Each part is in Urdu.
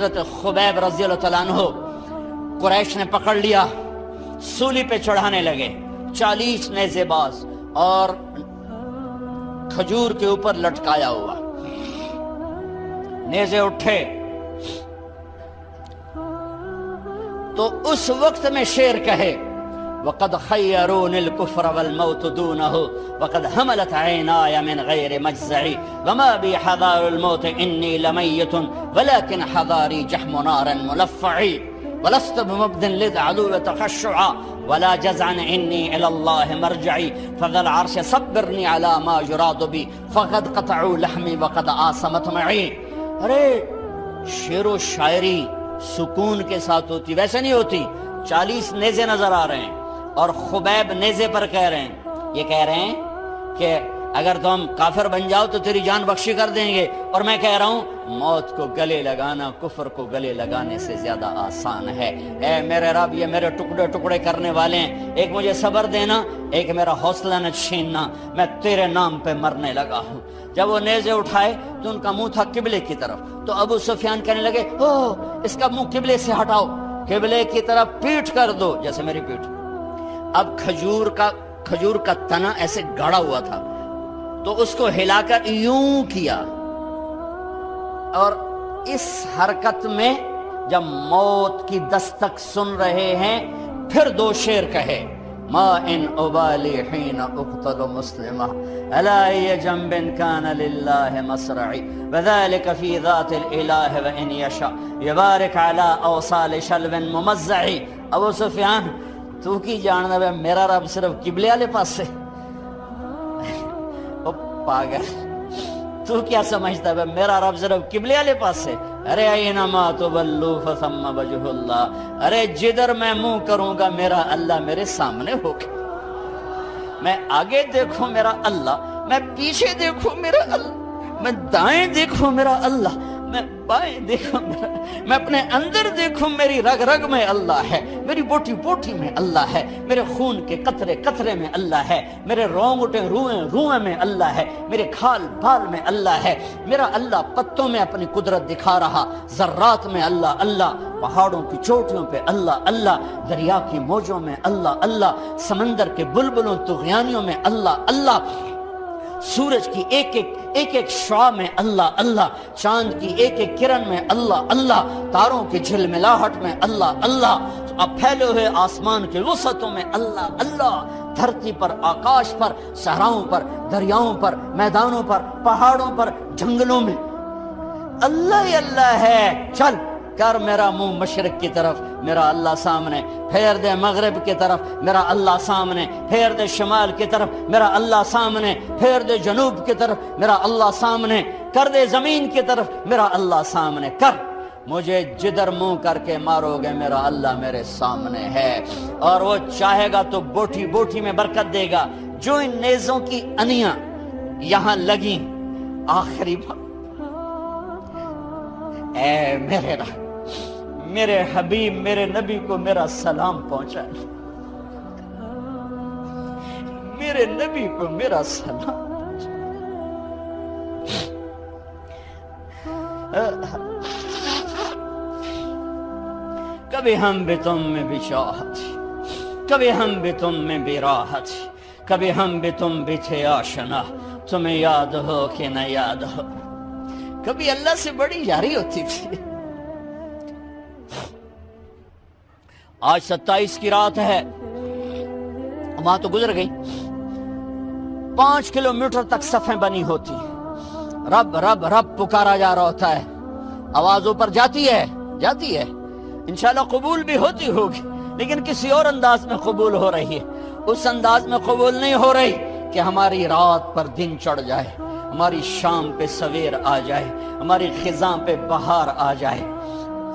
حضرت خبیب رضی اللہ تعالیٰ عنہ قریش نے پکڑ لیا، سولی پہ چڑھانے لگے، 40 نیزے باز اور کھجور کے اوپر لٹکایا ہوا، نیزے اٹھے تو اس وقت میں شعر کہے وَقَدْ خَيَّرُونِ الْكُفْرَ وَالْمَوْتُ دُونَهُ وَقَدْ حَمَلَتْ عَيْنَايَ مِنْ غَيْرِ مَجْزَعِ وَمَا بِي حَذَارُ الْمَوْتِ إِنِّي لَمَيِّتٌ وَلَكِنْ حَذَارِي جَحْمُ نَارٍ مُلَفَّعِ وَلَسْتُ بِمُبْدٍ لِلْعَدُوِّ تَخَشُّعًا وَلَا جَزْعًا إِنِّي إِلَى اللَّهِ مَرْجِعِي فَذَا الْعَرْشِ صَبِّرْنِي عَلَى مَا يُرَادُ بِي فَقَدْ قَطَعُوا لَحْمِي وَقَدْ آسَمَتْ مَعِي۔ ارے شعر و شاعری سکون کے ساتھ ہوتی، ویسے نہیں ہوتی۔ 40 نیزے نظر آ رہے ہیں اور خبیب نیزے پر کہہ رہے ہیں، یہ کہہ رہے ہیں کہ اگر تم کافر بن جاؤ تو تیری جان بخشی کر دیں گے، اور میں کہہ رہا ہوں موت کو گلے لگانا کفر کو گلے لگانے سے زیادہ آسان ہے۔ اے میرے رب، یہ میرے ٹکڑے ٹکڑے کرنے والے ہیں، ایک مجھے صبر دینا، ایک میرا حوصلہ نہ چھیننا، میں تیرے نام پہ مرنے لگا ہوں۔ جب وہ نیزے اٹھائے تو ان کا منہ تھا قبلے کی طرف، تو ابو سفیان کہنے لگے اس کا منہ قبلے سے ہٹاؤ، قبلے کی طرف پیٹ کر دو، جیسے میری پیٹ۔ اب کھجور کا تنا ایسے گاڑا ہوا تھا تو اس کو ہلا کر یوں کیا، اور اس حرکت میں جب موت کی دستک سن رہے ہیں پھر 2 شعر کہے ما ان ابالی حین اقتل مسلمہ الا ای جنب کان للہ مصرعی وذلک فی ذات الالہ وان یشاء یبارک علی اوصال شلو ممزعی۔ ابو سفیان تو کی جاننا ہے میرا رب صرف قبلے والے پاس سے؟ او پاگل، تو کیا سمجھتا ہے میرا رب صرف قبلے والے پاس سے؟ ارے اینما تولوا فثم وجہ اللہ، ارے جدھر میں منہ کروں گا میرا اللہ میرے سامنے ہوگا۔ میں آگے دیکھوں میرا اللہ، میں پیچھے دیکھوں میرا اللہ، میں دائیں دیکھوں میرا اللہ، میں بائیں دیکھوں میرا، میں اپنے اندر دیکھوں میری رگ رگ میں اللہ ہے، میری بوٹی بوٹی میں اللہ ہے، میرے خون کے قطرے قطرے میں اللہ ہے، میرے رونگٹے روئیں روئیں میں اللہ ہے، میرے کھال بال میں اللہ ہے۔ میرا اللہ پتوں میں اپنی قدرت دکھا رہا، ذرات میں اللہ اللہ، پہاڑوں کی چوٹیوں پہ اللہ اللہ، دریا کی موجوں میں اللہ اللہ، سمندر کے بلبلوں طغیانیوں میں اللہ اللہ، سورج کی ایک ایک شعاع میں اللہ اللہ، چاند کی ایک ایک کرن میں اللہ اللہ، تاروں کی جھلملاہٹ میں اللہ اللہ، اب پھیلے ہوئے آسمان کے وسعتوں میں اللہ اللہ، دھرتی پر، آکاش پر، صحراؤں پر، دریاؤں پر، میدانوں پر، پہاڑوں پر، جنگلوں میں اللہ ہی اللہ ہے۔ چل کر میرا منہ مشرق کی طرف، میرا اللہ سامنے، پھیر دے مغرب کی طرف، میرا اللہ سامنے، پھیر دے شمال کی طرف، میرا اللہ سامنے، پھیر دے جنوب کی طرف، میرا اللہ سامنے، کر دے زمین کی طرف، میرا اللہ سامنے کر، مجھے جدھر منہ کر کے مارو گے میرا اللہ میرے سامنے ہے، اور وہ چاہے گا تو بوٹی بوٹی میں برکت دے گا۔ جو ان نیزوں کی انیاں یہاں لگیں، آخری بات، اے میرے رب، میرے حبیب میرے نبی کو میرا سلام پہنچا، میرے نبی کو میرا سلام پہنچا۔ کبھی ہم بھی تم میں بھی چاہت، کبھی ہم بھی تم میں بھی راحت، کبھی ہم بھی تم بھی تھے آشنا، تمہیں یاد ہو کہ نہ یاد ہو، کبھی اللہ سے بڑی یاری ہوتی تھی۔ آج 27 کی رات ہے، وہاں تو گزر گئی، 5 کلومیٹر تک صفیں بنی ہوتی، رب رب رب پکارا جا رہا ہوتا ہے، آواز اوپر جاتی ہے انشاءاللہ قبول بھی ہوتی ہوگی، لیکن کسی اور انداز میں قبول ہو رہی ہے، اس انداز میں قبول نہیں ہو رہی کہ ہماری رات پر دن چڑھ جائے، ہماری شام پہ سویر آ جائے، ہماری خزاں پہ بہار آ جائے،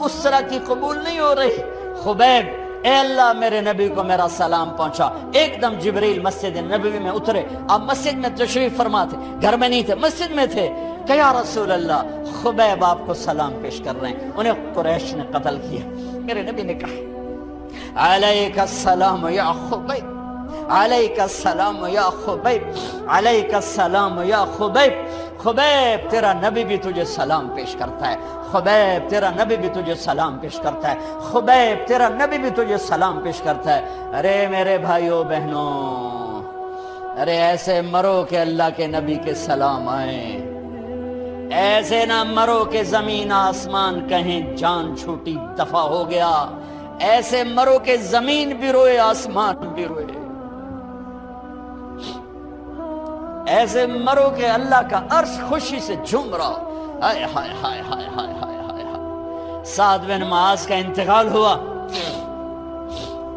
اس طرح کی قبول نہیں ہو رہی۔ خبیب، اے اللہ میرے نبی کو میرا سلام پہنچا۔ ایک دم جبریل مسجد نبوی میں اترے، آپ مسجد میں تشریف فرما تھے، گھر میں نہیں تھے، مسجد میں تھے، کہ یا رسول اللہ خبیب آپ کو سلام پیش کر رہے ہیں، انہیں قریش نے قتل کیا۔ میرے نبی نے کہا علیک السلام یا خبیب، علیک السلام یا خبیب، علیک السلام یا خبیب، خبیب تیرا نبی بھی تجھے سلام پیش کرتا ہے، خبیب تیرا نبی بھی تجھے سلام پیش کرتا ہے، خبیب تیرا نبی بھی تجھے سلام پیش کرتا ہے۔ ارے میرے بھائیوں بہنوں، ارے ایسے مرو کہ اللہ کے نبی کے سلام آئیں، ایسے نہ مرو کہ زمین آسمان کہیں جان چھوٹی دفع ہو گیا، ایسے مرو کہ زمین بھی روئے آسمان بھی روئے، ایسے مرو کہ اللہ کا عرش خوشی سے جھوم رہا۔ ہائے ہائے ہائے ہائے ہائے ہائے ہائے ہائے۔ سعد بن معاذ کا انتقال ہوا،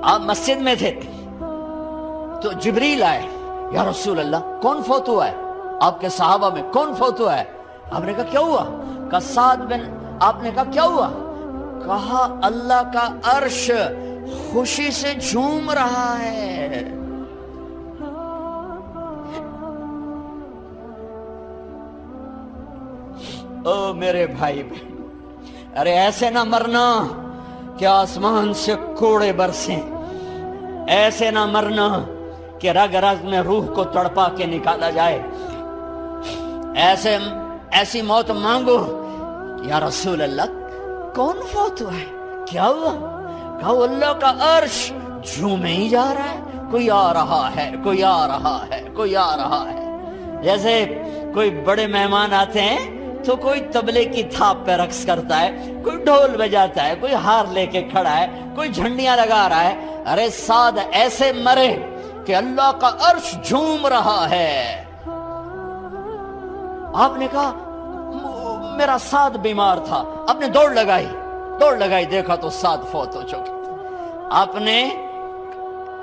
آپ مسجد میں تھے تو جبریل آئے، یا رسول اللہ کون فوت ہوا ہے؟ آپ کے صحابہ میں کون فوت ہوا ہے؟ آپ نے کہا کیا ہوا؟ کہا سعد بن، آپ نے کہا کیا ہوا؟ کہا اللہ کا عرش خوشی سے جھوم رہا ہے۔ او میرے بھائی بہن، ارے ایسے نہ مرنا کہ آسمان سے کوڑے برسیں، ایسے نہ مرنا کہ رگ رگ میں روح کو تڑپا کے نکالا جائے، ایسی موت مانگو۔ یا رسول اللہ کون فوت ہوا ہے؟ کیا ہوا؟ کہا اللہ کا عرش جھومے ہی جا رہا ہے، کوئی آ رہا ہے، کوئی آ رہا ہے، کوئی آ رہا ہے۔ جیسے کوئی بڑے مہمان آتے ہیں تو کوئی طبلے کی تھاپ پہ رقص کرتا ہے، کوئی ڈھول بجاتا ہے، کوئی ہار لے کے کھڑا ہے، کوئی جھنڈیاں لگا رہا ہے۔ ارے سعد ایسے مرے کہ اللہ کا عرش جھوم رہا ہے۔ آپ نے کہا میرا سعد بیمار تھا، آپ نے دوڑ لگائی، دیکھا تو سعد فوت ہو چکے۔ آپ نے،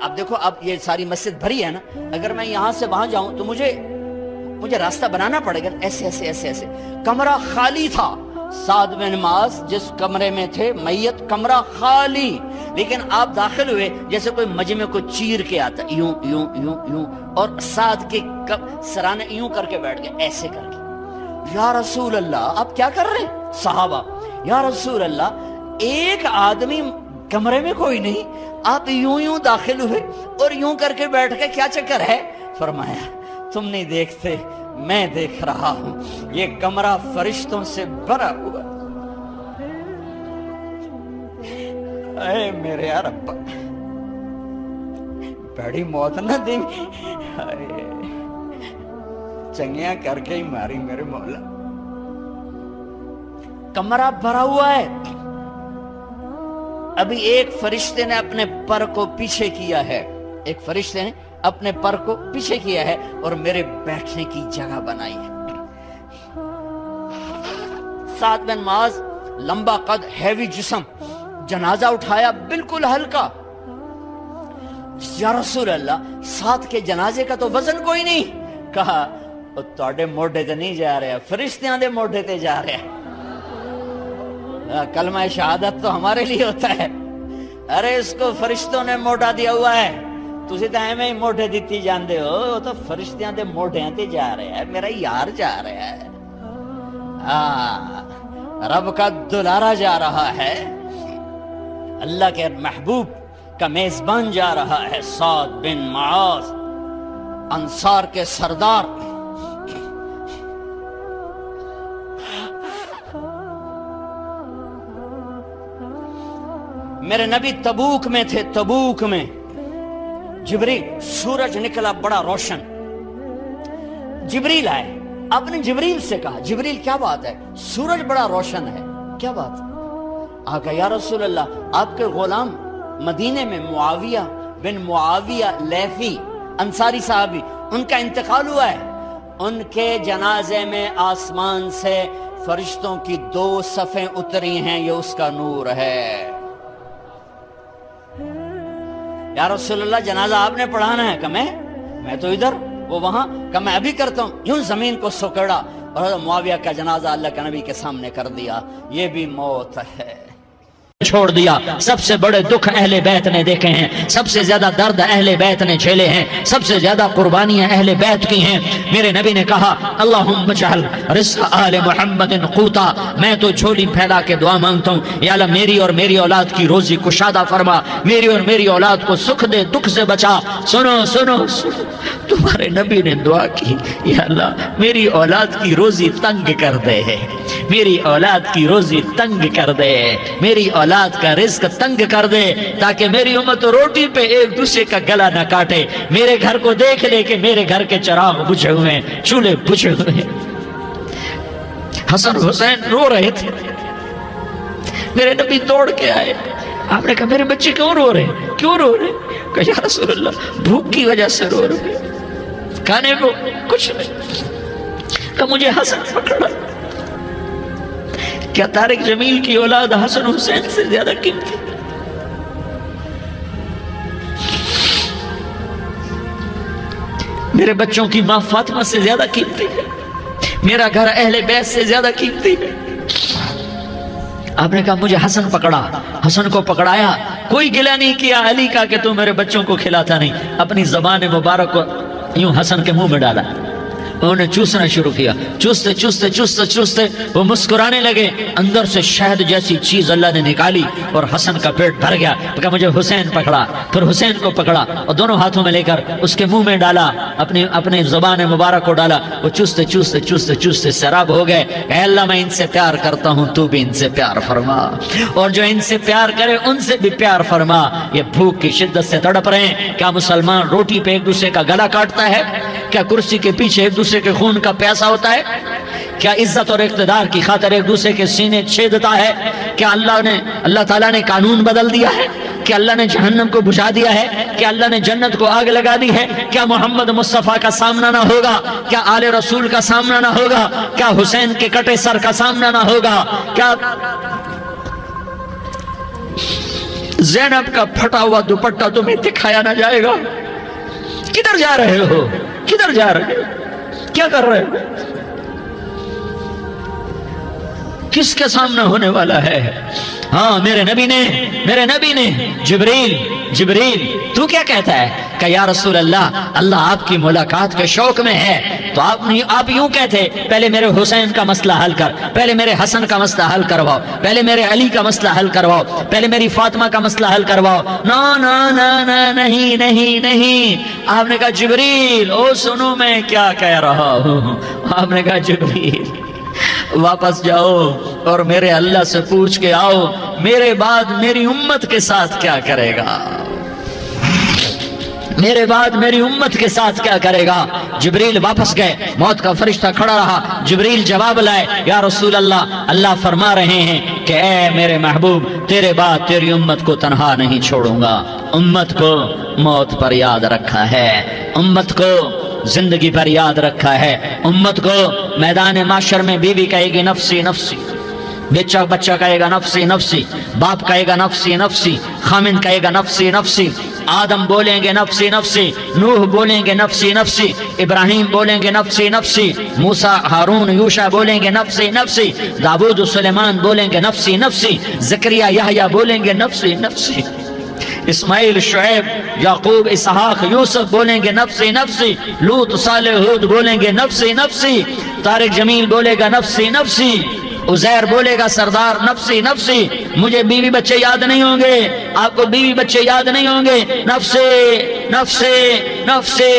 اب دیکھو اب یہ ساری مسجد بھری ہے نا، اگر میں یہاں سے وہاں جاؤں تو مجھے راستہ بنانا پڑے گا، ایسے۔ کمرہ خالی تھا، سعد بن معاذ جس کمرے میں تھے میت، کمرہ خالی، لیکن آپ داخل ہوئے جیسے کوئی مجمع کو چیر کے آتا، یوں یوں یوں یوں، اور سعد کے سرانے یوں کر کے بیٹھ گئے، ایسے کر کے۔ یا رسول اللہ آپ کیا کر رہے ہیں؟ صحابہ، یا رسول اللہ ایک آدمی کمرے میں کوئی نہیں، آپ یوں داخل ہوئے اور یوں کر کے بیٹھ گئے، کیا چکر ہے؟ فرمایا تم نہیں دیکھتے، میں دیکھ رہا ہوں، یہ کمرہ فرشتوں سے بھرا ہوا۔ اے میرے رب، بڑی موت نہ دی، چنگیاں کر کے ہی ماری میرے مولا۔ کمرہ بھرا ہوا ہے، ابھی ایک فرشتے نے اپنے پر کو پیچھے کیا ہے، ایک فرشتے نے اپنے پر کو پیچھے کیا ہے اور میرے بیٹھنے کی جگہ بنائی ہے۔ سعد بن معاذ لمبا قد، ہیوی جسم، جنازہ اٹھایا بالکل ہلکا۔ یا رسول اللہ سعد کے جنازے کا تو وزن کوئی نہیں۔ کہا تواڈے موڈے تے نہیں جا رہا، فرشتیاں دے موڈے تے جا رہا۔ کلمہ شہادت تو ہمارے لیے ہوتا ہے، ارے اس کو فرشتوں نے موڈا دیا ہوا ہے، تسی تو ایویں ہی موڈے دیتی جاندے ہو، وہ تو فرشتیاں دے موڈیاں تے جا رہا ہے، میرا یار جا رہا ہے، رب کا دلارا جا رہا ہے، اللہ کے محبوب کا میزبان جا رہا ہے، سعد بن معاذ انصار کے سردار۔ میرے نبی تبوک میں تھے، تبوک میں جبریل، سورج نکلا بڑا روشن، جبریل آئے، آپ نے جبریل سے کہا جبریل کیا بات ہے، سورج بڑا روشن ہے، کیا بات ہے؟ آقا یا رسول اللہ آپ کے غلام مدینے میں معاویہ بن معاویہ لیثی انصاری صحابی، ان کا انتقال ہوا ہے، ان کے جنازے میں آسمان سے فرشتوں کی 2 صفیں اتری ہیں، یہ اس کا نور ہے۔ یا رسول اللہ جنازہ آپ نے پڑھانا ہے؟ کہ میں تو ادھر، وہ وہاں، کہ میں ابھی کرتا ہوں۔ یوں زمین کو سکڑا اور معاویہ کا جنازہ اللہ کے نبی کے سامنے کر دیا۔ یہ بھی موت ہے۔ چھوڑ دیا. سب سے بڑے دکھ اہل بیت نے دیکھے ہیں, سب سے زیادہ درد اہل بیت نے جھیلے ہیں, سب سے زیادہ قربانیاں اہل بیت کی ہیں. میرے نبی نے کہا اللہم اجعل رزق آل محمد قوتا, میں تو جھولی پھیلا کے دعا مانگتا ہوں, یا اللہ میری اور میری اولاد کی روزی کشادہ فرما, میری اور میری اولاد کو سکھ دے, دکھ سے بچا. سنو سنو, تمہارے نبی نے دعا کی, یا اللہ میری اولاد کی روزی تنگ کر دے, میری اولاد کی روزی تنگ کر دے, میری اولاد کا رزق تنگ کر دے, تاکہ میری امت روٹی پہ ایک دوسرے کا گلا نہ کاٹے. میرے گھر کو دیکھ لے کہ میرے گھر کے چراغ بجھے ہوئے ہیں, چولہے بجھے ہوئے ہیں. حسن حسین رو رہے تھے, میرے نبی دوڑ کے آئے. آپ نے کہا میرے بچے کیوں رو رہے ہیں, کیوں رو رہے ہیں؟ کہا یا رسول اللہ بھوک کی وجہ سے رو رہے ہیں, کھانے کو کچھ نہیں. کہا مجھے حسن پکڑا. کیا طارق جمیل کی اولاد حسن حسین سے زیادہ قیمتی؟ میرے بچوں کی ماں فاطمہ سے زیادہ قیمتی ہے, میرا گھر اہل بیت سے زیادہ قیمتی ہے. آپ نے کہا مجھے حسن پکڑا. حسن کو پکڑایا, کوئی گلہ نہیں کیا علی کا کہ تو میرے بچوں کو کھلاتا نہیں, اپنی زبان مبارک کو یوں حسن کے منہ میں ڈالا. انہوں نے چوسنا شروع کیا, چوستے چوستے چوستے چوستے وہ مسکرانے لگے. اندر سے شہد جیسی چیز اللہ نے نکالی اور حسن کا پیٹ بھر گیا. کہا مجھے حسین پکڑا. پھر حسین کو پکڑا اور دونوں ہاتھوں میں لے کر اس کے منہ میں ڈالا, اپنی زبان مبارک کو ڈالا. وہ چوستے چوستے چوستے چوستے سیراب ہو گئے. اے اللہ میں ان سے پیار کرتا ہوں, تو بھی ان سے پیار فرما, اور جو ان سے پیار کرے ان سے بھی پیار فرما. یہ بھوک کی شدت سے تڑپ رہے ہیں. کیا مسلمان روٹی پہ ایک دوسرے کا گلا کاٹتا ہے؟ کیا کرسی کے پیچھے ایک دوسرے کے خون کا پیاسا ہوتا ہے؟ کیا عزت اور اقتدار کی خاطر ایک دوسرے کے سینے چھیدتا ہے؟ کیا اللہ تعالیٰ نے قانون بدل دیا ہے؟ کیا اللہ نے جہنم کو بجھا دیا ہے؟ کیا اللہ نے جنت کو آگ لگا دی ہے؟ کیا محمد مصطفیٰ کا سامنا نہ ہوگا؟ کیا آل رسول کا سامنا نہ ہوگا؟ کیا حسین کے کٹے سر کا سامنا نہ ہوگا؟ کیا زینب کا پھٹا ہوا دوپٹہ تمہیں دکھایا نہ جائے گا؟ کدھر جا رہے ہو؟ کدھر جا رہے ہو؟ کیا کر رہے ہو؟ کس کے سامنے ہونے والا ہے؟ ہاں میرے نبی نے جبریل تو کیا کہتا ہے؟ کہ یا رسول اللہ آپ کی ملاقات کے شوق میں ہے. تو آپ یوں کہتے پہلے میرے حسین کا مسئلہ حل کر, پہلے میرے حسن کا مسئلہ حل کرواؤ, پہلے میرے علی کا مسئلہ حل کرواؤ, پہلے میری فاطمہ کا مسئلہ حل کرواؤ. نہیں. آپ نے کہا جبریل او سنو میں کیا کہہ رہا ہوں. آپ نے کہا جبریل واپس جاؤ اور میرے اللہ سے پوچھ کے آؤ میرے بعد میری امت کے ساتھ کیا کرے گا, میرے بعد میری امت کے ساتھ کیا کرے گا. جبریل واپس گئے, موت کا فرشتہ کھڑا رہا. جبریل جواب لائے, یا رسول اللہ فرما رہے ہیں کہ اے میرے محبوب تیرے بعد تیری امت کو تنہا نہیں چھوڑوں گا. امت کو موت پر یاد رکھا ہے, امت کو زندگی پر یاد رکھا ہے, امت کو میدان معاشر میں بیوی کہے گی نفسی نفسی, بچہ کہے گا نفسی نفسی, باپ کہے گا نفسی نفسی, خامن کہے گا نفسی نفسی, آدم بولیں گے نفسی نفسی, نوح بولیں گے نفسی نفسی, ابراہیم بولیں گے نفسی نفسی, موسیٰ ہارون یوشع بولیں گے نفسی نفسی, داؤد سلیمان بولیں گے نفسی نفسی, زکریا یحییٰ بولیں گے نفسی نفسی, اسماعیل شعیب یعقوب اسحاق یوسف بولیں گے نفسی نفسی, لوط صالح ہود بولیں گے نفسی نفسی, طارق جمیل بولے گا نفسی نفسی, عزیر بولے گا سردار نفسی نفسی. مجھے بیوی بچے یاد نہیں ہوں گے, آپ کو بیوی بچے یاد نہیں ہوں گے. نفسی نفسی نفسی.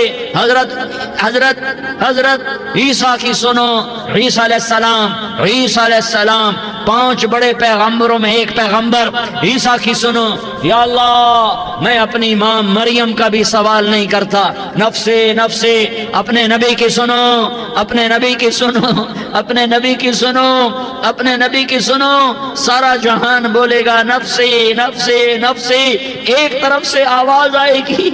حضرت عیسیٰ کی سنو, عیسیٰ علیہ السلام 5 بڑے پیغمبروں میں ایک پیغمبر عیسیٰ کی سنو. یا اللہ میں اپنی ماں مریم کا بھی سوال نہیں کرتا, نفسی نفسی. اپنے نبی کی سنو, اپنے نبی کی سنو, اپنے نبی کی سنو, اپنے نبی کی سنو. سارا جہان بولے گا نفسی نفسی نفسی. ایک طرف سے آواز آئے گی,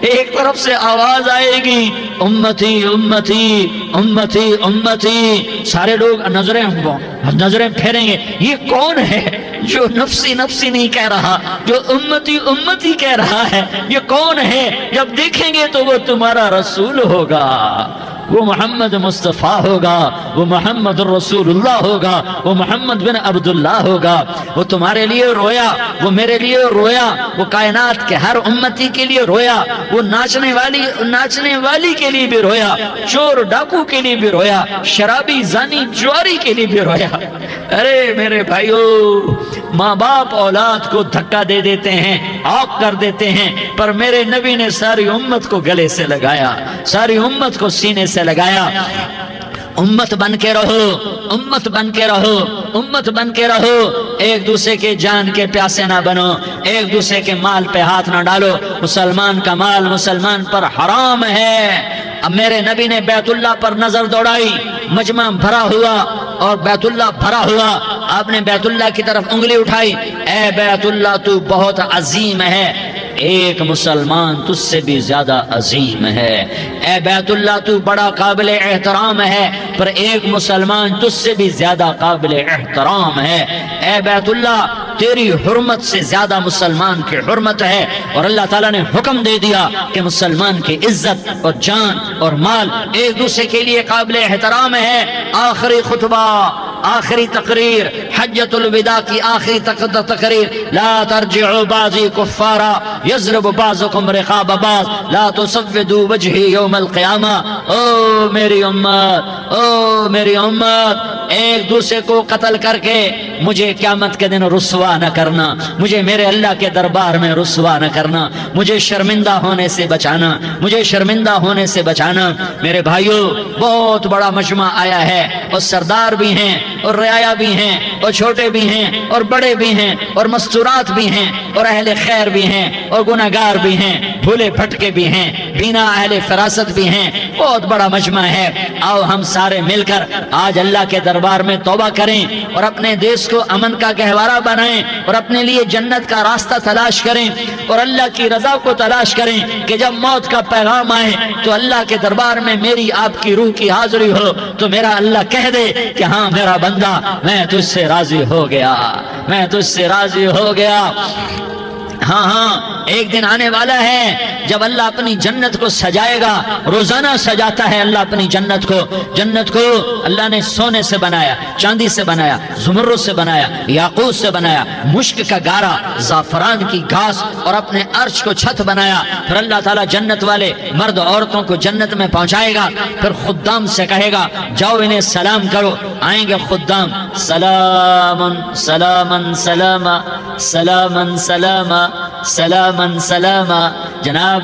ایک طرف سے آواز آئے گی امتی امتی امتی امتی. سارے لوگ نظریں پھیریں گے, یہ کون ہے جو نفسی نفسی نہیں کہہ رہا, جو امتی امتی کہہ رہا ہے؟ یہ کون ہے؟ جب دیکھیں گے تو وہ تمہارا رسول ہوگا. وہ محمد مصطفیٰ ہوگا، وہ محمد رسول اللہ ہوگا، وہ محمد بن عبداللہ ہوگا۔ وہ تمہارے لیے رویا، وہ میرے لیے رویا، وہ کائنات کے ہر امتی کے لیے رویا، وہ ناچنے والی کے لیے بھی رویا، چور ڈاکو کے لیے بھی رویا، شرابی زانی جواری کے لیے بھی رویا۔ ارے میرے بھائیو، ماں باپ اولاد کو دھکا دے دیتے ہیں، آگ کر دیتے ہیں، پر میرے نبی نے ساری امت کو گلے سے لگایا، ساری امت کو سینے سے لگایا۔ امت بن کے رہو، امت بن کے رہو، امت بن کے رہو، ایک دوسرے کے جان کے پیاسے نہ بنو، ایک دوسرے کے مال پہ ہاتھ نہ ڈالو۔ مسلمان کا مال مسلمان پر حرام ہے۔ اب میرے نبی نے بیت اللہ پر نظر دوڑائی، مجمع بھرا ہوا اور بیت اللہ بھرا ہوا، آپ نے بیت اللہ کی طرف انگلی اٹھائی، اے بیت اللہ تو بہت عظیم ہے، ایک مسلمان تجھ سے بھی زیادہ عظیم ہے۔ اے بیت اللہ تو بڑا قابل احترام ہے، پر ایک مسلمان تجھ سے بھی زیادہ قابل احترام ہے۔ اے بیت اللہ تیری حرمت سے زیادہ مسلمان کی حرمت ہے، اور اللہ تعالیٰ نے حکم دے دیا کہ مسلمان کی عزت اور جان اور مال ایک دوسرے کے لیے قابل احترام ہے۔ آخری خطبہ، آخری تقریر، حجۃ الوداع کی آخری تقریر، لا ترجعوا بعضی کفارا یضرب بعضکم رقاب بعض لا تسودوا وجہی یوم القیامہ۔ او میری امت، او میری امت، ایک دوسرے کو قتل کر کے مجھے قیامت کے دن رسوا نہ کرنا، مجھے میرے اللہ کے دربار میں رسوا نہ کرنا، مجھے شرمندہ ہونے سے بچانا، مجھے شرمندہ ہونے سے بچانا۔ میرے بھائیو، بہت بڑا مجمع آیا ہے، اور سردار بھی ہیں اور رعایا بھی ہیں اور چھوٹے بھی ہیں اور بڑے بھی ہیں اور مستورات بھی ہیں اور اہل خیر بھی ہیں اور گناہگار بھی ہیں، بھولے بھٹکے بھی ہیں، بینا اہل فراست بھی ہیں، بہت بڑا مجمع ہے۔ آؤ ہم سارے مل کر آج اللہ کے دربار میں توبہ کریں اور اپنے دیش کو امن کا گہوارہ بنائیں اور اپنے لیے جنت کا راستہ تلاش کریں اور اللہ کی رضا کو تلاش کریں کہ جب موت کا پیغام آئے تو اللہ کے دربار میں میری آپ کی روح کی حاضری ہو تو میرا اللہ کہہ دے کہ ہاں میرا بندہ، میں تجھ سے راضی ہو گیا، میں تجھ سے راضی ہو گیا۔ ہاں ہاں، ایک دن آنے والا ہے جب اللہ اپنی جنت کو سجائے گا، روزانہ سجاتا ہے اللہ اپنی جنت کو۔ جنت کو اللہ نے سونے سے بنایا، چاندی سے بنایا، زمرد سے بنایا، یاقوت سے بنایا، مشک کا گارا، زعفران کی گھاس اور اپنے عرش کو چھت بنایا۔ پھر اللہ تعالیٰ جنت والے مرد عورتوں کو جنت میں پہنچائے گا، پھر خدام سے کہے گا جاؤ انہیں سلام کرو۔ آئیں گے خدام، سلامن سلامن سلاما سلامن سلاما سلامن سلاما۔ جناب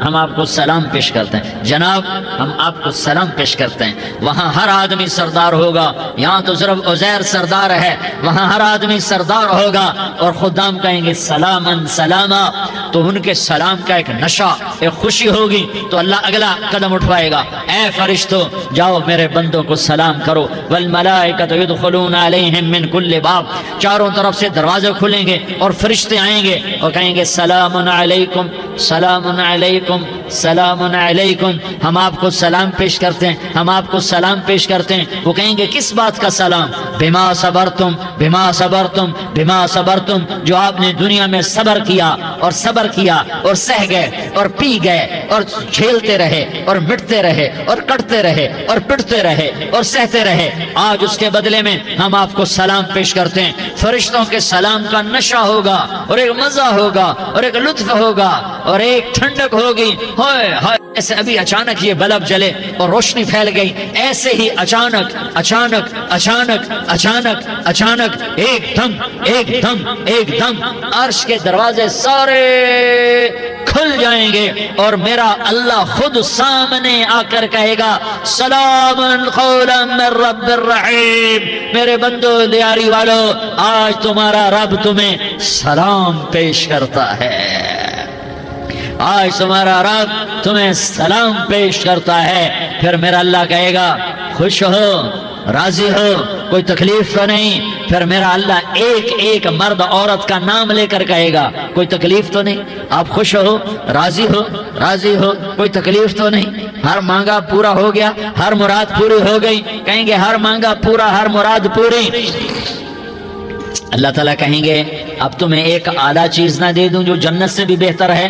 ہم آپ کو سلام پیش کرتے ہیں، جناب ہم آپ کو سلام پیش کرتے ہیں۔ وہاں ہر آدمی سردار ہوگا، یہاں تو صرف عزیر سردار ہے، وہاں ہر آدمی سردار ہوگا، اور خدام کہیں گے سلامن سلاما، تو ان کے سلام کا ایک نشہ، ایک خوشی ہوگی، تو اللہ اگلا قدم اٹھوائے گا، اے فرشتو جاؤ میرے بندوں کو سلام کرو۔ والملائکۃ یدخلون علیہم من کل باب، چاروں طرف سے دروازے کھلیں گے اور فرشتے آئیں گے اور کہیں گے سلام علیکم سلام علیکم سلام علیکم، ہم آپ کو سلام پیش کرتے ہیں، ہم آپ کو سلام پیش کرتے ہیں۔ وہ کہیں گے کس بات کا سلام؟ بما صبرتم بما صبرتم بما صبرتم، جو آپ نے دنیا میں صبر کیا اور صبر کیا اور سہ گئے اور پی گئے اور جھیلتے رہے اور مٹتے رہے اور کٹتے رہے اور پٹتے رہے اور سہتے رہے، آج اس کے بدلے میں ہم آپ کو سلام پیش کرتے ہیں۔ فرشتوں کے سلام کا نشہ ہوگا اور ایک مزہ ہوگا اور ایک لطف ہوگا اور ایک ٹھنڈک ہوگی۔ ہائے ہائے، ایسے ابھی اچانک یہ بلب جلے اور روشنی پھیل گئی، ایسے ہی اچانک اچانک اچانک اچانک اچانک ایک دم ایک دم ایک دم عرش کے دروازے سارے کھل جائیں گے اور میرا اللہ خود سامنے آ کر کہے گا سلام قولا من رب الرحیم۔ میرے بندو دیاری والو، آج تمہارا رب تمہیں سلام پیش کرتا ہے، آج تمہارا رب تمہیں سلام پیش کرتا ہے۔ پھر میرا اللہ کہے گا خوش ہو، راضی ہو، کوئی تکلیف تو نہیں؟ پھر میرا اللہ ایک ایک مرد عورت کا نام لے کر کہے گا کوئی تکلیف تو نہیں؟ آپ خوش ہو، راضی ہو، راضی ہو، کوئی تکلیف تو نہیں؟ ہر مانگا پورا ہو گیا، ہر مراد پوری ہو گئی؟ کہیں گے ہر مانگا پورا، ہر مراد پوری۔ اللہ تعالیٰ کہیں گے اب تمہیں ایک اعلیٰ چیز نہ دے دوں جو جنت سے بھی بہتر ہے؟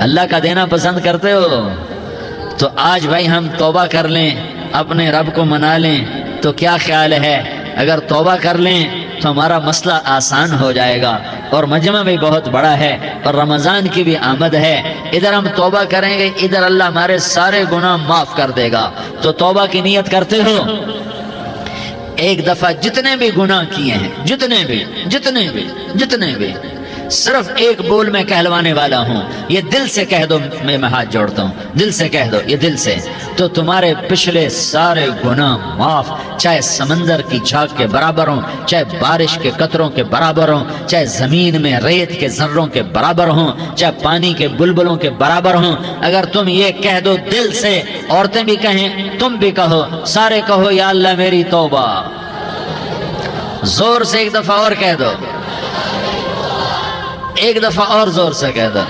اللہ کا دینا پسند کرتے ہو؟ تو آج بھائی ہم توبہ کر لیں، اپنے رب کو منا لیں، تو کیا خیال ہے اگر توبہ کر لیں تو ہمارا مسئلہ آسان ہو جائے گا، اور مجمع بھی بہت بڑا ہے اور رمضان کی بھی آمد ہے، ادھر ہم توبہ کریں گے، ادھر اللہ ہمارے سارے گناہ معاف کر دے گا۔ تو توبہ کی نیت کرتے ہو؟ ایک دفعہ جتنے بھی گناہ کیے ہیں، جتنے بھی صرف ایک بول میں کہلوانے والا ہوں، یہ دل سے کہہ دو، میں ہاتھ جوڑتا ہوں، دل سے کہہ دو، یہ دل سے، تو تمہارے پچھلے سارے گناہ معاف، چاہے سمندر کی جھاگ کے برابر ہوں، چاہے بارش کے قطروں کے برابر ہوں، چاہے زمین میں ریت کے ذروں کے برابر ہوں، چاہے پانی کے بلبلوں کے برابر ہوں۔ اگر تم یہ کہہ دو دل سے، عورتیں بھی کہیں، تم بھی کہو، سارے کہو یا اللہ میری توبہ، زور سے ایک دفعہ اور کہہ دو، ایک دفعہ اور زور سے کہہ دو۔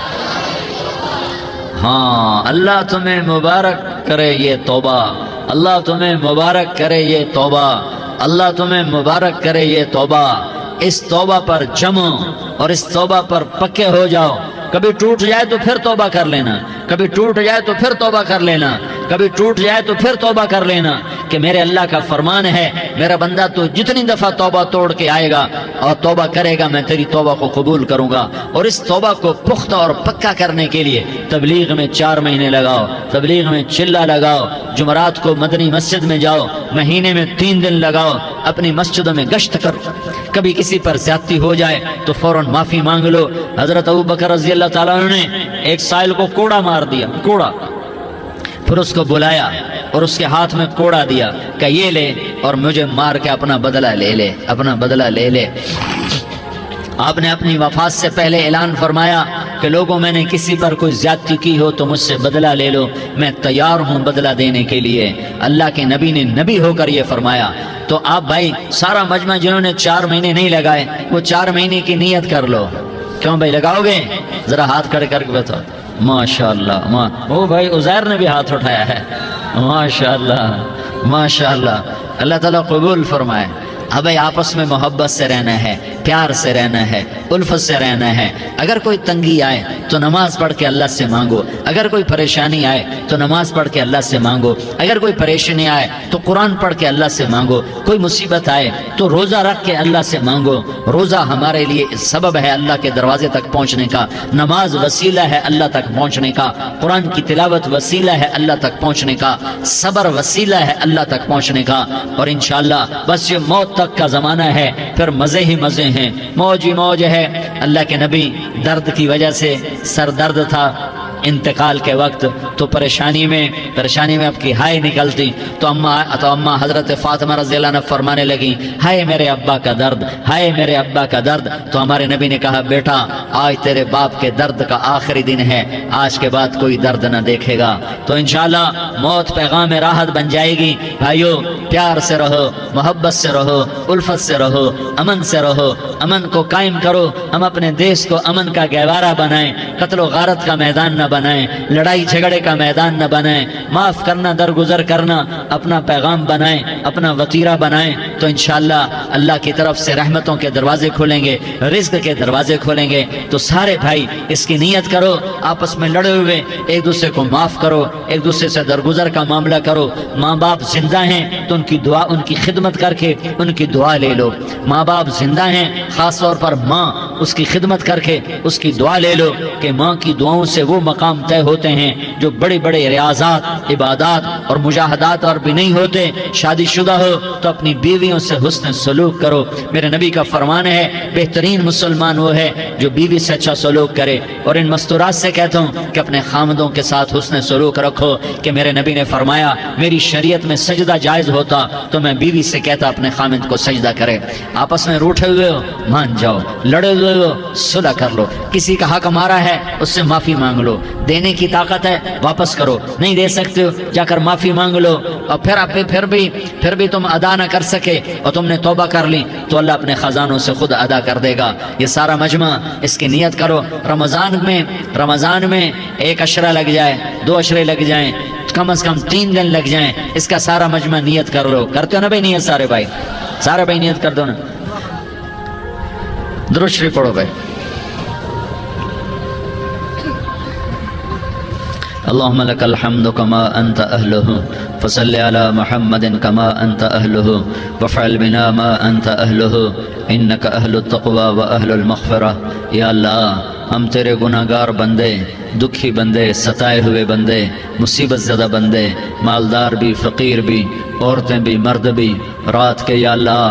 ہاں، اللہ تمہیں مبارک کرے یہ توبہ، اللہ تمہیں مبارک کرے یہ توبہ، اللہ تمہیں مبارک کرے یہ توبہ۔ اس توبہ پر جمو اور اس توبہ پر پکے ہو جاؤ۔ کبھی ٹوٹ جائے تو پھر توبہ کر لینا، کبھی ٹوٹ جائے تو پھر توبہ کر لینا، کبھی ٹوٹ جائے تو پھر توبہ کر لینا، کہ میرے اللہ کا فرمان ہے، میرا بندہ تو جتنی دفعہ توبہ توڑ کے آئے گا اور توبہ کرے گا، میں تیری توبہ کو قبول کروں گا۔ اور اس توبہ کو پختہ اور پکا کرنے کے لیے تبلیغ میں 4 مہینے لگاؤ، تبلیغ میں چلہ لگاؤ، جمعرات کو مدنی مسجد میں جاؤ، مہینے میں 3 دن لگاؤ، اپنی مسجدوں میں گشت کرو، کبھی کسی پر زیادتی ہو جائے تو فوراً معافی مانگ لو۔ حضرت ابوبکر رضی اللہ تعالیٰ عنہ نے ایک سائل کو کوڑا مار دیا، کوڑا، پھر اس کو بلایا اور اس کے ہاتھ میں کوڑا دیا کہ یہ لے اور مجھے مار کے اپنا بدلہ لے لے، اپنا بدلہ لے لے۔ آپ نے اپنی وفات سے پہلے اعلان فرمایا کہ لوگوں، میں نے کسی پر کوئی زیادتی کی ہو تو مجھ سے بدلہ لے لو، میں تیار ہوں بدلہ دینے کے لیے۔ اللہ کے نبی نے نبی ہو کر یہ فرمایا۔ تو آپ بھائی سارا مجمع جنہوں نے 4 مہینے نہیں لگائے، وہ 4 مہینے کی نیت کر لو۔ کیوں بھائی لگاؤ گے؟ ذرا ہاتھ کھڑے کر کے بتاؤ۔ ماشاءاللہ، وہ بھائی عزیر نے بھی ہاتھ اٹھایا ہے، ماشاءاللہ ماشاءاللہ، اللہ تعالیٰ قبول فرمائے۔ اب آپس میں محبت سے رہنا ہے، پیار سے رہنا ہے، الفت سے رہنا ہے۔ اگر کوئی تنگی آئے تو نماز پڑھ کے اللہ سے مانگو، اگر کوئی پریشانی آئے تو نماز پڑھ کے اللہ سے مانگو، اگر کوئی پریشانی آئے تو قرآن پڑھ کے اللہ سے مانگو، کوئی مصیبت آئے تو روزہ رکھ کے اللہ سے مانگو۔ روزہ ہمارے لیے سبب ہے اللہ کے دروازے تک پہنچنے کا، نماز وسیلہ ہے اللہ تک پہنچنے کا، قرآن کی تلاوت وسیلہ ہے اللہ تک پہنچنے کا، صبر وسیلہ ہے اللہ تک پہنچنے کا۔ اور انشاءاللہ بس یہ موت تک کا زمانہ ہے، پھر مزے ہی مزے ہیں، موج ہی موج ہے۔ اللہ کے نبی درد کی وجہ سے سر درد تھا انتقال کے وقت، تو پریشانی میں اب کی ہائے نکلتی، تو اماں حضرت فاطمہ رضی اللہ عنہ فرمانے لگی، ہائے میرے ابا کا درد، ہائے میرے ابا کا درد۔ تو ہمارے نبی نے کہا، بیٹا آج تیرے باپ کے درد کا آخری دن ہے، آج کے بعد کوئی درد نہ دیکھے گا۔ تو انشاءاللہ موت پیغام راحت بن جائے گی۔ بھائیو پیار سے رہو، محبت سے رہو، الفت سے رہو، امن سے رہو، امن کو قائم کرو۔ ہم اپنے دیش کو امن کا گہوارہ بنائیں، قتل و غارت کا میدان نہ بنائیں، لڑائی جھگڑے کا میدان نہ بنائیں، معاف کرنا، درگزر کرنا اپنا پیغام بنائیں، اپنا وتیرہ بنائیں۔ تو انشاءاللہ اللہ کی طرف سے رحمتوں کے دروازے کھولیں گے، رزق کے دروازے کھولیں گے۔ تو سارے بھائی اس کی نیت کرو، آپس میں لڑے ہوئے ایک دوسرے کو معاف کرو، ایک دوسرے سے درگزر کا معاملہ کرو۔ ماں باپ زندہ ہیں تو ان کی دعا، ان کی خدمت کر کے ان کی دعا لے لو۔ ماں باپ زندہ ہیں، خاص طور پر ماں، اس کی خدمت کر کے اس کی دعا لے لو، کہ ماں کی دعاؤں سے وہ مقام طے ہوتے ہیں جو بڑے بڑے ریاضات، عبادات اور مجاہدات اور بھی نہیں ہوتے۔ شادی شدہ ہو تو اپنی بیویوں سے حسن سلوک کرو۔ میرے نبی کا فرمان ہے، بہترین مسلمان وہ ہے جو بیوی سے اچھا سلوک کرے۔ اور ان مستورات سے کہتا ہوں کہ اپنے خامدوں کے ساتھ حسن سلوک رکھو، کہ میرے نبی نے فرمایا، میری شریعت میں سجدہ جائز ہوتا تو میں بیوی سے کہتا اپنے خامد کو سجدہ کرے۔ آپس میں روٹھے ہوئے ہو مان جاؤ، لڑے ہوئے ہو صلح کر لو، کسی کا حق ہمارا ہے اس سے معافی مانگ لو، دینے کی طاقت ہے واپس کرو، نہیں دے سکتے ہو جا کر معافی مانگ لو۔ اور پھر بھی تم ادا نہ کر سکے اور تم نے توبہ کر لی تو اللہ اپنے خزانوں سے خود ادا کر دے گا۔ یہ سارا مجمع اس کی نیت کرو۔ رمضان میں 1 عشرہ لگ جائے، 2 عشرے لگ جائیں، کم از کم 3 دن لگ جائیں، اس کا سارا مجمع نیت کر لو۔ کرتے ہو نا بھائی نیت؟ سارے بھائی نیت کر دو نا۔ درود شریف پڑھو بھائی۔ اللهم لك الحمد كما أنت أهله فصل على محمد كما أنت أهله وافعل بنا ما أنت أهله إنك أهل التقوى وأهل المغفرة. یا اللہ ہم تیرے گناہ گار بندے، دکھی بندے، ستائے ہوئے بندے، مصیبت زدہ بندے، مالدار بھی، فقیر بھی، عورتیں بھی، مرد بھی، رات کے یا اللہ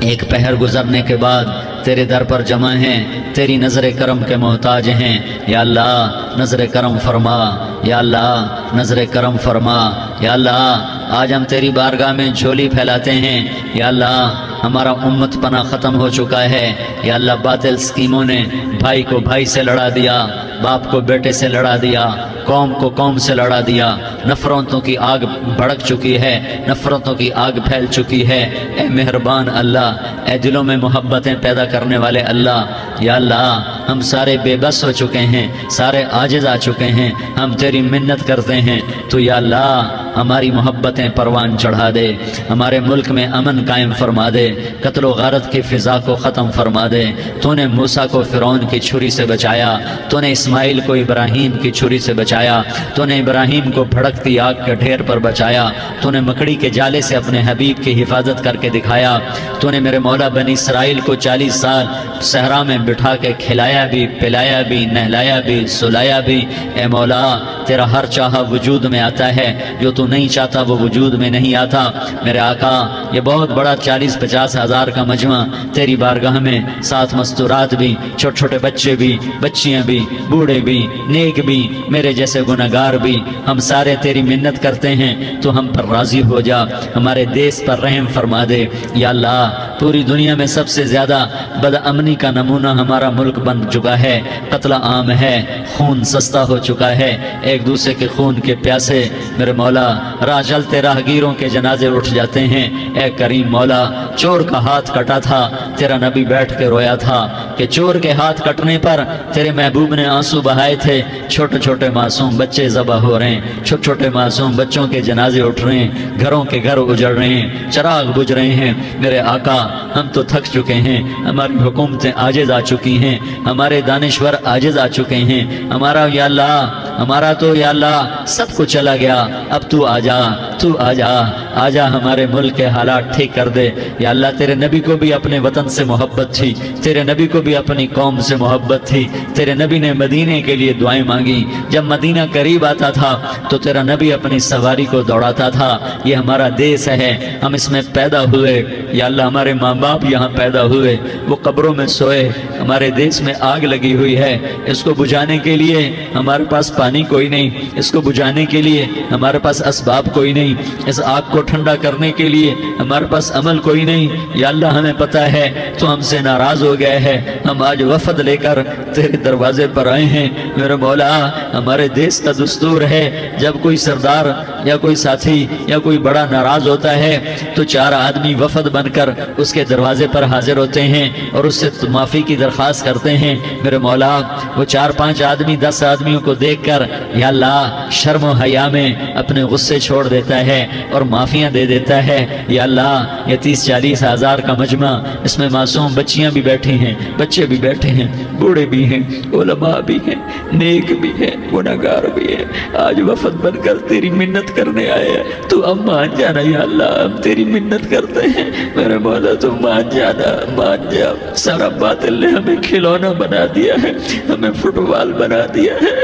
ایک پہر گزرنے کے بعد تیرے در پر جمع ہیں، تیری نظر کرم کے محتاج ہیں. یا اللہ نظر کرم فرما، یا اللہ نظر کرم فرما. یا اللہ آج ہم تیری بارگاہ میں جھولی پھیلاتے ہیں. یا اللہ ہمارا امت پناہ ختم ہو چکا ہے. یا اللہ باطل اسکیموں نے بھائی کو بھائی سے لڑا دیا، باپ کو بیٹے سے لڑا دیا، قوم کو قوم سے لڑا دیا. نفرتوں کی آگ بھڑک چکی ہے، نفرتوں کی آگ پھیل چکی ہے. اے مہربان اللہ، اے دلوں میں محبتیں پیدا کرنے والے اللہ، یا اللہ ہم سارے بے بس ہو چکے ہیں، سارے عاجز آ چکے ہیں. ہم تیری منت کرتے ہیں تو یا اللہ ہماری محبتیں پروان چڑھا دے، ہمارے ملک میں امن قائم فرما دے، قتل و غارت کی فضا کو ختم فرما دے. تو نے موسیٰ کو فرعون کی چھری سے بچایا، تو نے اسماعیل کو ابراہیم کی چھری سے بچایا، تو نے ابراہیم کو بھڑکتی آگ کے ڈھیر پر بچایا، تو نے مکڑی کے جالے سے اپنے حبیب کی حفاظت کر کے دکھایا. تو نے میرے مولا بنی اسرائیل کو 40 سال صحرا میں بٹھا کے کھلایا بھی، پلایا بھی، نہلایا بھی، سلایا بھی. اے مولا تیرا ہر چاہا وجود میں آتا ہے، جو تو نہیں چاہتا وہ وجود میں نہیں آتا. میرے آقا یہ بہت بڑا 40-50 ہزار کا مجمع تیری بارگاہ میں، ساتھ مستورات بھی، چھوٹے چھوٹے بچے بھی، بچیاں بھی، بوڑھے بھی، نیک بھی، میرے جیسے گناہگار بھی، ہم سارے تیری منت کرتے ہیں تو ہم پر راضی ہو جا، ہمارے دیس پر رحم فرما دے. یا اللہ پوری دنیا میں سب سے زیادہ بد امنی کا نمونہ ہمارا ملک بن چکا ہے، قتل عام ہے، خون سستا ہو چکا ہے، ایک دوسرے کے خون کے پیاسے. میرے مولا راہ چلتے راہگیروں کے جنازے اٹھ جاتے ہیں. اے کریم مولا چور کا ہاتھ کٹا تھا، تیرا نبی بیٹھ کے رویا تھا کہ چور کے ہاتھ کٹنے پر تیرے محبوب نے آنسو بہائے تھے. چھوٹے چھوٹے معصوم بچے ذبح ہو رہے ہیں، چھوٹے چھوٹے معصوم بچوں کے جنازے اٹھ رہے ہیں، گھروں کے گھر اجڑ رہے ہیں، چراغ بجھ رہے ہیں. میرے آقا ہم تو تھک چکے ہیں، ہماری حکومتیں عاجز آ چکی ہیں، ہمارے دانشور عاجز آ چکے ہیں. ہمارا یا اللہ ہمارا تو یا اللہ سب کچھ چلا گیا. اب تو آ جا، تو آ جا، آ جا ہمارے ملک کے حالات ٹھیک کر دے. یا اللہ تیرے نبی کو بھی اپنے وطن سے محبت تھی، تیرے نبی کو بھی اپنی قوم سے محبت تھی. تیرے نبی نے مدینے کے لیے دعائیں مانگی. جب مدینہ قریب آتا تھا تو تیرا نبی اپنی سواری کو دوڑاتا تھا. یہ ہمارا دیس ہے، ہم اس میں پیدا ہوئے. یا اللہ ہمارے ماں باپ یہاں پیدا ہوئے، وہ قبروں میں سوئے. ہمارے دیس میں آگ لگی ہوئی ہے، اس کو بجھانے کے لیے ہمارے پاس پانی کوئی نہیں، اس کو بجھانے کے لیے ہمارے پاس اسباب کوئی نہیں، اس آگ کو ٹھنڈا کرنے کے لیے ہمارے پاس عمل کوئی نہیں. یا اللہ ہمیں پتہ ہے تو ہم سے ناراض ہو گئے ہے. ہم آج وفد لے کر تیرے دروازے پر آئے ہیں. میرے مولا ہمارے دیس کا دستور ہے جب کوئی سردار یا کوئی ساتھی یا کوئی بڑا ناراض ہوتا ہے تو 4 آدمی وفد بن کر اس کے دروازے پر حاضر ہوتے ہیں اور اس سے معافی کی درخواست کرتے ہیں. میرے مولا وہ 4-5 آدمی 10 آدمیوں کو دیکھ کر یا اللہ شرم و حیا میں اپنے غصے چھوڑ دیتا ہے اور معافیاں دے دیتا ہے. یا اللہ یہ 30-40 ہزار کا مجمع، اس میں معصوم بچیاں بھی بیٹھی ہیں، بچے بھی بیٹھے ہیں، بوڑھے بھی ہیں، علماء بھی ہیں، نیک بھی ہیں، گناہگار بھی ہیں. آج وفد بن کر تیری منت کرنے آئے ہیں، تو اب مان جانا. یا اللہ ہم تیری منت کرتے ہیں، میرے مولا تو مان جانا، مان جا. سارا باطل نے ہمیں کھلونا بنا دیا ہے، ہمیں فٹ بال بنا دیا ہے،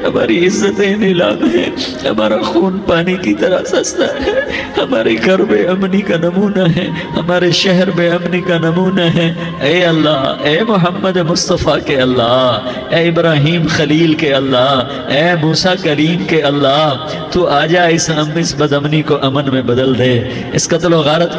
ہماری عزتیں نیلام ہیں، ہمارا خون پانی کی طرح سستا ہے. ہمارے گھر بے امنی کا نمونہ ہے، ہمارے شہر بے امنی کا نمونہ ہے. اے اللہ، اے محمد مصطفیٰ کے اللہ، اے ابراہیم خلیل کے اللہ، اے موسیٰ کلیم کے اللہ، تو آجا اس بد امنی کو امن میں بدل دے، اس قتل و غارت